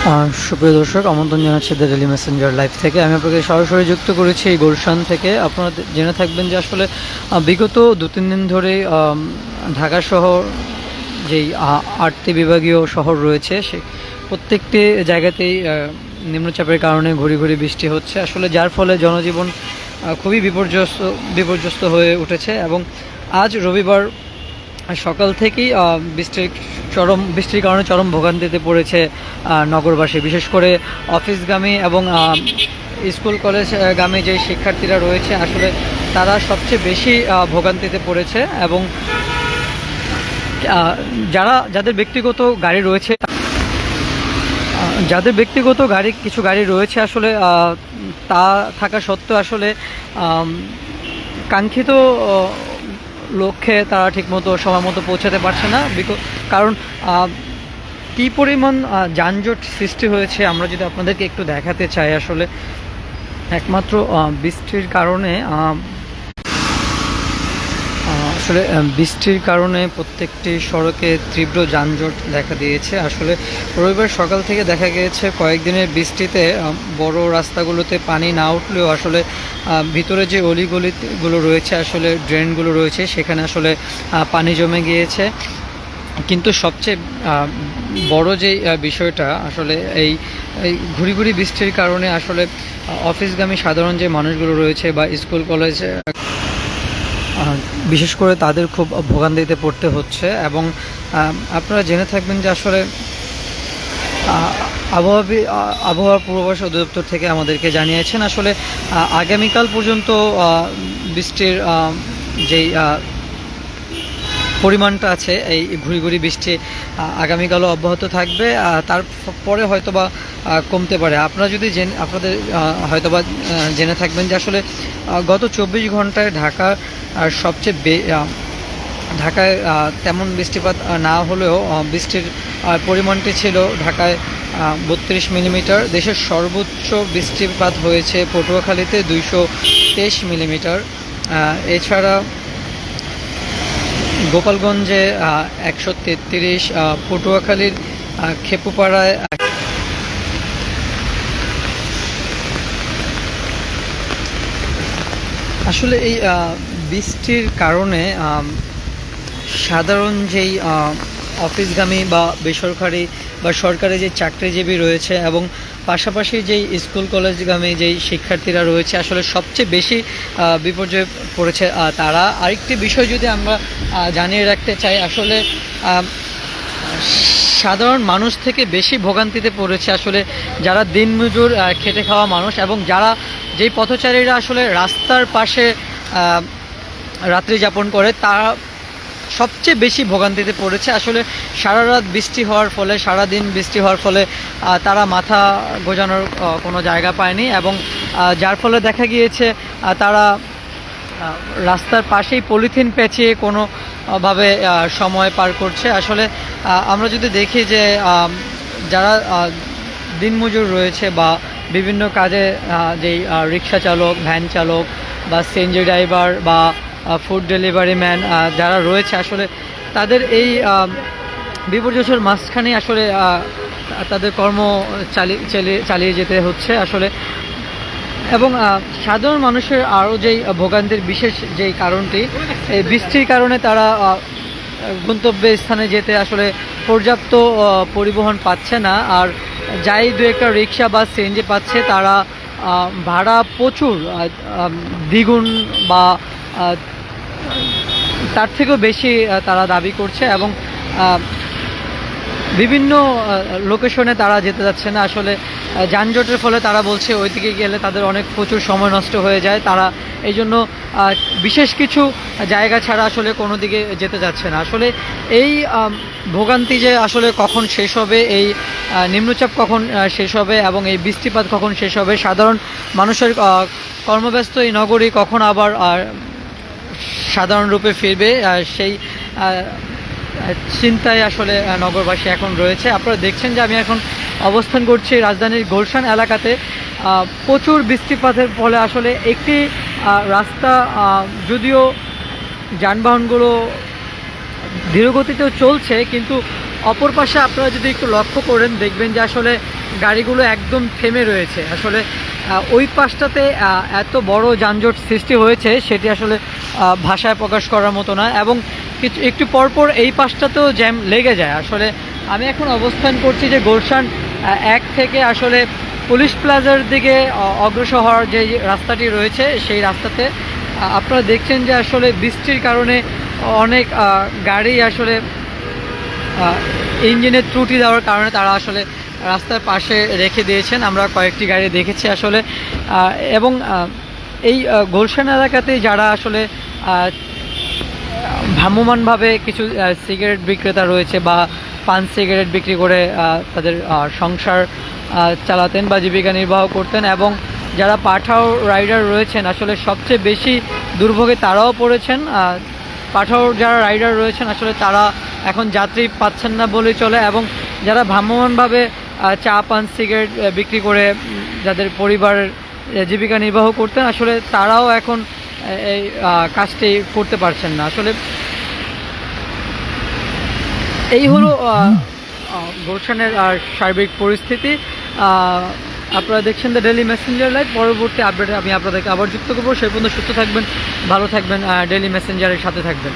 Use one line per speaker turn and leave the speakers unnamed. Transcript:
সুপ্রিয় দর্শক, আমন্ত্রণ জানাচ্ছি দ্য ডেইলি মেসেঞ্জার লাইভ থেকে। আমি আপনাকে সরাসরি যুক্ত করেছি এই গুলশান থেকে। আপনারা জেনে থাকবেন যে আসলে বিগত 2-3 দিন ধরেই ঢাকা শহর যেই 8টি বিভাগীয় শহর রয়েছে, সে প্রত্যেকটি জায়গাতেই নিম্নচাপের কারণে ঘুরি ঘুরি বৃষ্টি হচ্ছে আসলে, যার ফলে জনজীবন খুবই বিপর্যস্ত হয়ে উঠেছে। এবং আজ রবিবার সকাল থেকেই বৃষ্টির কারণে চরম ভোগান্তিতে পড়েছে নগরবাসী, বিশেষ করে অফিসগামী এবং স্কুল কলেজগামী যে শিক্ষার্থীরা রয়েছে আসলে তারা সবচেয়ে বেশি ভোগান্তিতে পড়েছে। এবং যাদের ব্যক্তিগত গাড়ি রয়েছে, কিছু গাড়ি রয়েছে আসলে তা থাকা সত্ত্বেও আসলে কাঙ্ক্ষিত লক্ষ্যে তারা ঠিকমতো সময় মতো পৌঁছাতে পারছে না। কারণ কী পরিমাণ যানজট সৃষ্টি হয়েছে আমরা যদি আপনাদেরকে একটু দেখাতে চাই। আসলে একমাত্র বৃষ্টির কারণে প্রত্যেকটি সড়কে তীব্র যানজট দেখা দিয়েছে। আসলে রবিবার সকাল থেকে দেখা গিয়েছে কয়েকদিনের বৃষ্টিতে বড় রাস্তাগুলোতে পানি না উঠলেও আসলে ভিতরে যে অলিগলিগুলো রয়েছে, আসলে ড্রেনগুলো রয়েছে, সেখানে আসলে পানি জমে গিয়েছে। কিন্তু সবচেয়ে বড় যে বিষয়টা আসলে এই ঘুরি ঘুরি বৃষ্টির কারণে আসলে অফিসগামী সাধারণ যে মানুষগুলো রয়েছে বা স্কুল কলেজ, বিশেষ করে তাদের খুব ভোগান্তিতে পড়তে হচ্ছে। এবং আপনারা জেনে থাকবেন যে আসলে আবহাওয়া পূর্বাভাস অধিদপ্তর থেকে আমাদেরকে জানিয়েছেন আসলে আগামীকাল পর্যন্ত বৃষ্টির যেই পরিমাণটা আছে, এই ঘুরি ঘুরি বৃষ্টি আগামীকালও অব্যাহত থাকবে। তারপরে হয়তোবা কমতে পারে। আপনারা যদি হয়তোবা জেনে থাকবেন যে আসলে গত 24 ঘন্টায় ঢাকায় তেমন বৃষ্টিপাত না হলেও বৃষ্টির পরিমাণটি ছিল ঢাকায় 32 মিলিমিটার। দেশের সর্বোচ্চ বৃষ্টিপাত হয়েছে পটুয়াখালীতে 223 মিলিমিটার। এছাড়া গোপালগঞ্জে 133, পটুয়াখালীর খেপুপাড়ায় আসলে এই বৃষ্টির কারণে সাধারণ যেই অফিসগামী বা বেসরকারি বা সরকারি যে চাকরিজীবী রয়েছে এবং পাশাপাশি যেই স্কুল কলেজগামী যেই শিক্ষার্থীরা রয়েছে আসলে সবচেয়ে বেশি বিপর্যয়ে পড়েছে তারা। আরেকটি বিষয় যদি আমরা জানিয়ে রাখতে চাই, আসলে সাধারণ মানুষ থেকে বেশি ভোগান্তিতে পড়েছে আসলে যারা দিনমজুর খেটে খাওয়া মানুষ, এবং যেই পথচারীরা আসলে রাস্তার পাশে রাত্রি যাপন করে, তারা সবচেয়ে বেশি ভোগান্তিতে পড়েছে। আসলে সারাদিন বৃষ্টি হওয়ার ফলে তারা মাথা গোজানোর কোনো জায়গা পায়নি, এবং যার ফলে দেখা গিয়েছে তারা রাস্তার পাশেই পলিথিন পেঁচিয়ে কোনোভাবে সময় পার করছে। আসলে আমরা যদি দেখি যে যারা দিনমজুর রয়েছে বা বিভিন্ন কাজে যেই রিক্সা চালক, ভ্যান চালক বা সিএনজি ড্রাইভার বা ফুড ডেলিভারি ম্যান যারা রয়েছে, আসলে তাদের এই বিপর্যয়ের মাঝখানে আসলে তাদের কর্ম চালিয়ে যেতে হচ্ছে আসলে। এবং সাধারণ মানুষের আরও যেই ভোগান্তির বিশেষ যেই কারণটি, এই বৃষ্টির কারণে তারা গন্তব্য স্থানে যেতে আসলে পর্যাপ্ত পরিবহন পাচ্ছে না। আর যাই দু একটা রিক্সা বা সিএনজি পাচ্ছে, তারা ভাড়া প্রচুর, দ্বিগুণ বা তার থেকেও বেশি তারা দাবি করছে। এবং বিভিন্ন লোকেশনে তারা যেতে যাচ্ছে না আসলে যানজটের ফলে। তারা বলছে ওইদিকে গেলে তাদের প্রচুর সময় নষ্ট হয়ে যায়, তারা এই জন্য বিশেষ কিছু জায়গা ছাড়া আসলে কোনো দিকে যেতে যাচ্ছে না। আসলে এই ভোগান্তি যে আসলে কখন শেষ হবে, এই নিম্নচাপ কখন শেষ হবে এবং এই বৃষ্টিপাত কখন শেষ হবে, সাধারণ মানুষের কর্মব্যস্ত এই নগরী কখন আবার সাধারণ রূপে ফিরবে, সেই চিন্তায় আসলে নগরবাসী এখন রয়েছে। আপনারা দেখছেন যে আমি এখন অবস্থান করছি রাজধানীর গুলশান এলাকাতে। প্রচুর বৃষ্টিপাতের ফলে আসলে একটি রাস্তা, যদিও যানবাহনগুলো ধীরগতিতেও চলছে, কিন্তু অপর পাশে আপনারা যদি একটু লক্ষ্য করেন দেখবেন যে আসলে গাড়িগুলো একদম থেমে রয়েছে। আসলে ওই পাশটাতে এত বড় যানজট সৃষ্টি হয়েছে সেটি আসলে ভাষায় প্রকাশ করার মতো না, এবং কিছু একটু পরপর এই পাশটাতেও জ্যাম লেগে যায়। আসলে আমি এখন অবস্থান করছি যে গুলশান 1 থেকে আসলে পুলিশ প্লাজার দিকে অগ্রসর হওয়ার যে রাস্তাটি রয়েছে সেই রাস্তাতে আপনারা দেখছেন যে আসলে বৃষ্টির কারণে অনেক গাড়ি আসলে ইঞ্জিনের ত্রুটি দেওয়ার কারণে তারা আসলে রাস্তার পাশে রেখে দিয়েছেন। আমরা কয়েকটি গাড়ি দেখেছি আসলে, এবং এই গুলশান এলাকাতে যারা আসলে ভ্রাম্যমাণভাবে কিছু সিগারেট বিক্রেতা রয়েছে বা পান সিগারেট বিক্রি করে তাদের সংসার চালাতেন বা জীবিকা নির্বাহ করতেন, এবং যারা পাঠাও রাইডার রয়েছেন আসলে সবচেয়ে বেশি দুর্ভোগে তারাও পড়েছেন। পাঠাও যারা রাইডার রয়েছেন আসলে তারা এখন যাত্রী পাচ্ছেন না বলেই চলে, এবং যারা ভ্রাম্যমাণভাবে চা পান সিগারেট বিক্রি করে যাদের পরিবারের জীবিকা নির্বাহ করতেন আসলে তারাও এখন এই কাজটি করতে পারছেন না। আসলে এই হলো গুলশানের সার্বিক পরিস্থিতি। আপনারা দেখছেন দ্য ডেইলি মেসেঞ্জার লাইভ। পরবর্তী আপডেটে আমি আপনাদেরকে আবার যুক্ত করবো। সেই পর্যন্ত সুস্থ থাকবেন, ভালো থাকবেন, ডেইলি মেসেঞ্জারের সাথে থাকবেন।